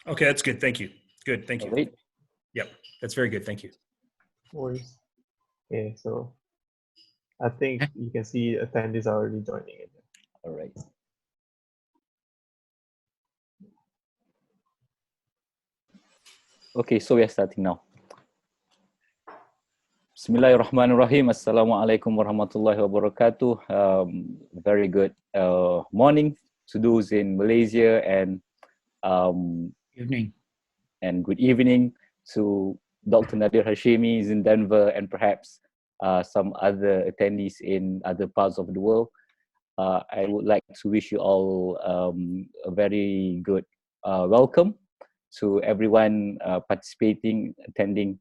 Okay, that's good. Thank you. Good. Thank All you. right. Yep, that's very good. Thank you. Worries. Okay, so I think you can see attendees are already joining in. All right. Okay, so we are starting now. Bismillahirrahmanirrahim. Assalamualaikum warahmatullahi wabarakatuh. Very good morning to those in Malaysia, and Evening. and good evening to Dr. Nadir Hashimi is in Denver, and perhaps some other attendees in other parts of the world. I would like to wish you all a very good welcome to everyone participating, attending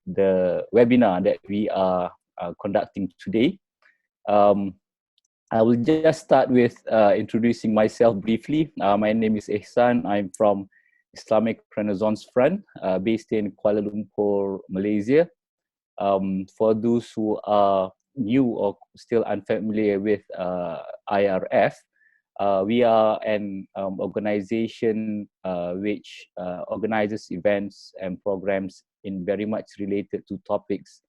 the webinar that we are conducting today. I will just start with introducing myself briefly. My name is Ihsan. I'm from Islamic Renaissance Front, based in Kuala Lumpur, Malaysia. For those who are new or still unfamiliar with IRF, we are an organization which organizes events and programs in very much related to topics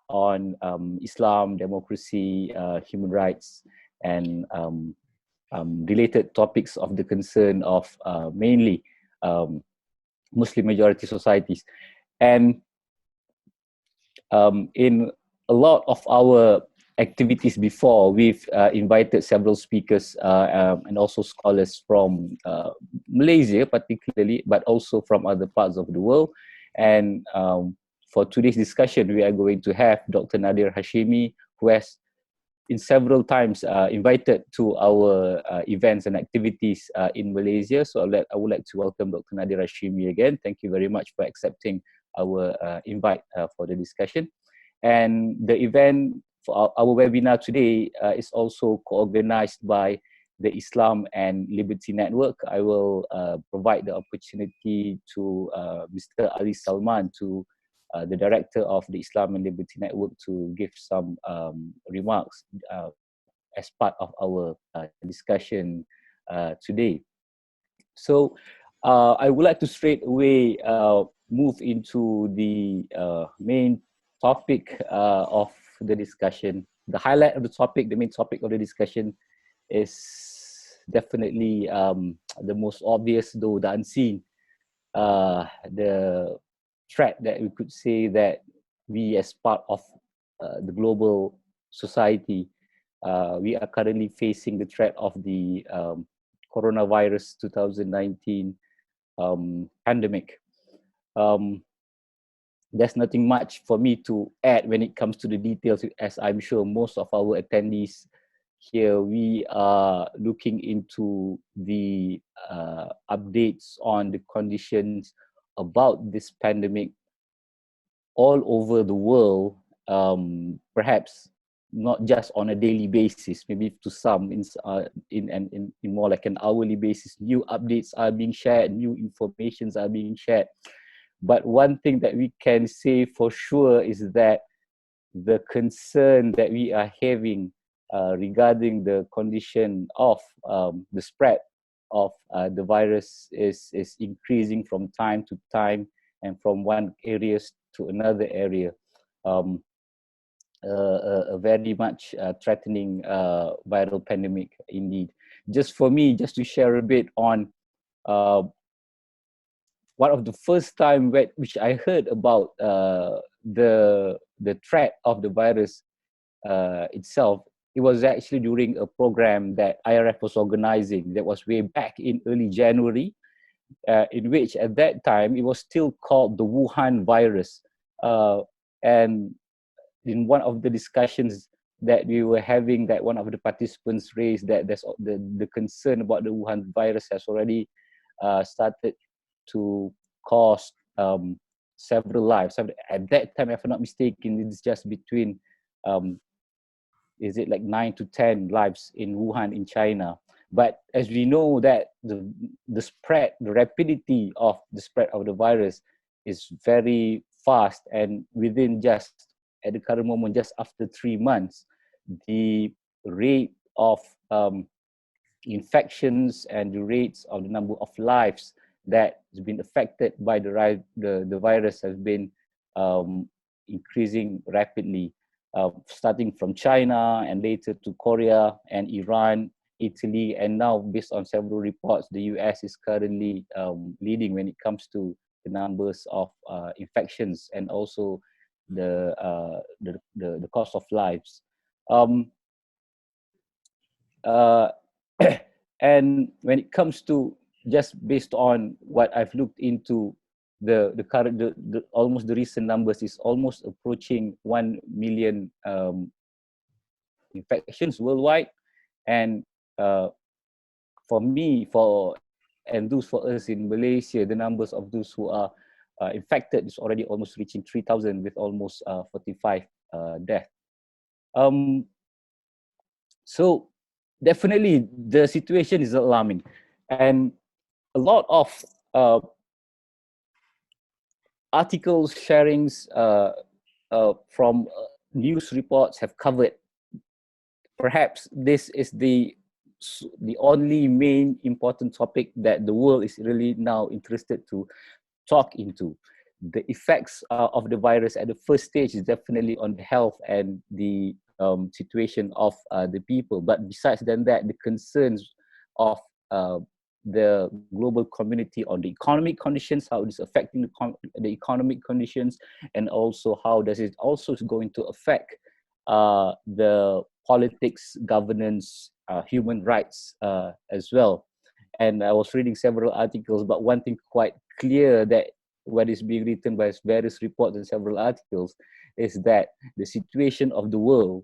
on Islam, democracy, human rights, and related topics of the concern of mainly Muslim majority societies. And in a lot of our activities before, we've invited several speakers and also scholars from Malaysia particularly, but also from other parts of the world. And for today's discussion, we are going to have Dr. Nadir Hashimi, who has in several times invited to our events and activities in Malaysia. So I would like to welcome Dr. Nadir Hashimi again. Thank you very much for accepting our invite for the discussion. And the event for our webinar today is also co-organized by the Islam and Liberty Network. I will provide the opportunity to Mr. Ali Salman, to the director of the Islam and Liberty Network, to give some remarks as part of our discussion today. So I would like to straight away move into the main topic of the discussion. The highlight of the topic, the main topic of the discussion, is definitely the most obvious, though the unseen, the threat that we could say that we as part of the global society, we are currently facing the threat of the coronavirus 2019 pandemic. There's nothing much for me to add when it comes to the details, as I'm sure most of our attendees here, we are looking into the updates on the conditions about this pandemic all over the world, perhaps not just on a daily basis, maybe to some in more like an hourly basis. New updates are being shared, new informations are being shared. But one thing that we can say for sure is that the concern that we are having regarding the condition of the spread of the virus is increasing from time to time and from one area to another area. A very much threatening viral pandemic indeed. Just for me, just to share a bit on one of the first time which I heard about the threat of the virus itself, it was actually during a program that IRF was organizing that was way back in early January, in which at that time it was still called the Wuhan virus. And in one of the discussions that we were having, that one of the participants raised that there's the concern about the Wuhan virus has already started to cause several lives. At that time, if I'm not mistaken, it's just between, is it like 9 to 10 lives in Wuhan in China. But as we know that the spread, the rapidity of the spread of the virus is very fast, and within just, at the current moment, just after 3 months, the rate of infections and the rates of the number of lives that has been affected by the virus has been increasing rapidly, starting from China and later to Korea and Iran, Italy, and now based on several reports, the US is currently leading when it comes to the numbers of infections and also the cost of lives. And when it comes to just based on what I've looked into, the current almost the recent numbers is almost approaching 1 million infections worldwide, and for us in Malaysia, the numbers of those who are infected is already almost reaching 3,000 with almost 45 deaths. So definitely the situation is alarming, and a lot of articles, sharings from news reports have covered. Perhaps this is the only main important topic that the world is really now interested to talk into. The effects of the virus at the first stage is definitely on the health and the situation of the people. But besides than that, the concerns of the global community on the economic conditions, how it is affecting the economic conditions, and also how does it also is going to affect the politics, governance, human rights as well. And I was reading several articles, but one thing quite clear that what is being written by various reports and several articles is that the situation of the world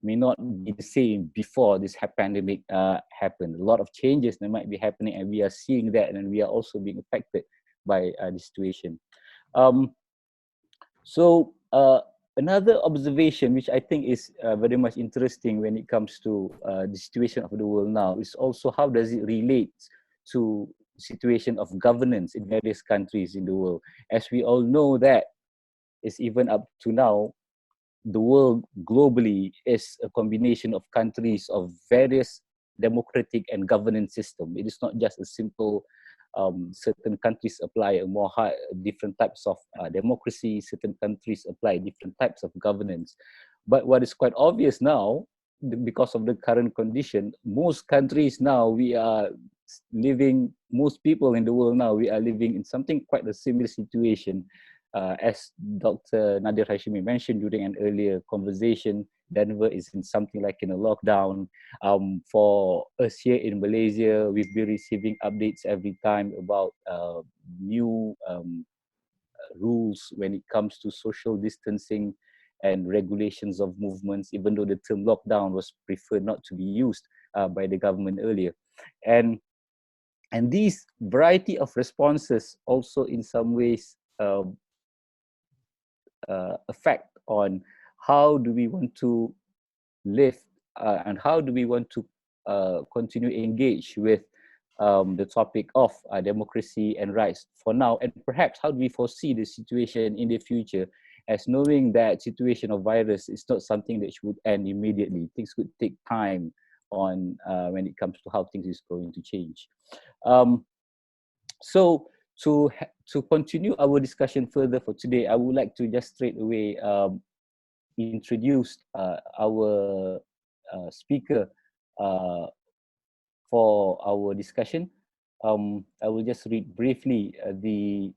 may not be the same before this pandemic happened. A lot of changes that might be happening, and we are seeing that, and we are also being affected by the situation. Another observation, which I think is very much interesting when it comes to the situation of the world now, is also how does it relate to the situation of governance in various countries in the world. As we all know that it's even up to now, the world globally is a combination of countries of various democratic and governance system. It is not just a simple certain countries apply a more different types of democracy, certain countries apply different types of governance. But what is quite obvious now, because of the current condition, most countries now, most people in the world now, we are living in something quite a similar situation. As Dr. Nadir Hashimi mentioned during an earlier conversation, Denver is in something like in a lockdown. For us here in Malaysia, we've been receiving updates every time about new rules when it comes to social distancing and regulations of movements, even though the term lockdown was preferred not to be used by the government earlier. And these variety of responses also in some ways effect on how do we want to live and how do we want to continue engage with the topic of democracy and rights for now, and perhaps how do we foresee the situation in the future, as knowing that situation of virus is not something that should end immediately. Things could take time on when it comes to how things is going to change. So to continue our discussion further for today, I would like to just straight away introduce our speaker for our discussion. I will just read briefly the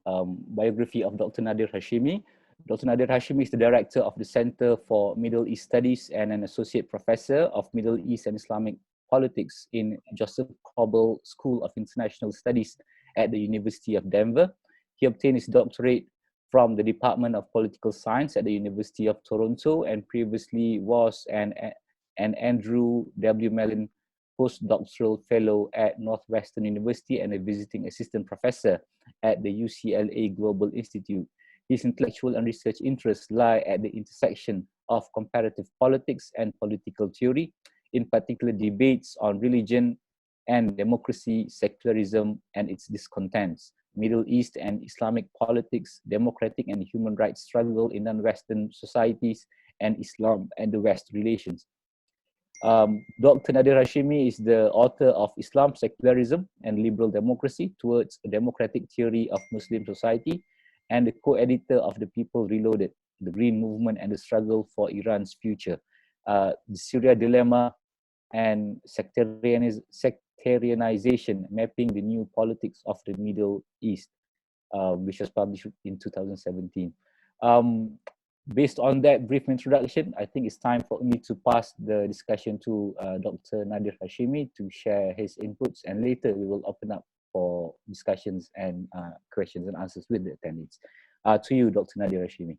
biography of Dr. Nadir Hashimi. Dr. Nadir Hashimi is the director of the Center for Middle East Studies and an associate professor of Middle East and Islamic Politics in Joseph Koebel School of International Studies at the University of Denver. He obtained his doctorate from the Department of Political Science at the University of Toronto, and previously was an Andrew W. Mellon postdoctoral fellow at Northwestern University and a visiting assistant professor at the UCLA Global Institute. His intellectual and research interests lie at the intersection of comparative politics and political theory, in particular debates on religion and democracy, secularism and its discontents, Middle East and Islamic politics, democratic and human rights struggle in non-Western societies, and Islam and the West relations. Dr. Nadir Hashimi is the author of Islam, Secularism, and Liberal Democracy Towards a Democratic Theory of Muslim Society, and the co-editor of The People Reloaded, The Green Movement and the Struggle for Iran's Future, The Syria Dilemma and Sectarianization, Mapping the New Politics of the Middle East, which was published in 2017. Based on that brief introduction, I think it's time for me to pass the discussion to Dr. Nadir Hashimi to share his inputs, and later we will open up for discussions and questions and answers with the attendees. To you, Dr. Nadir Hashimi.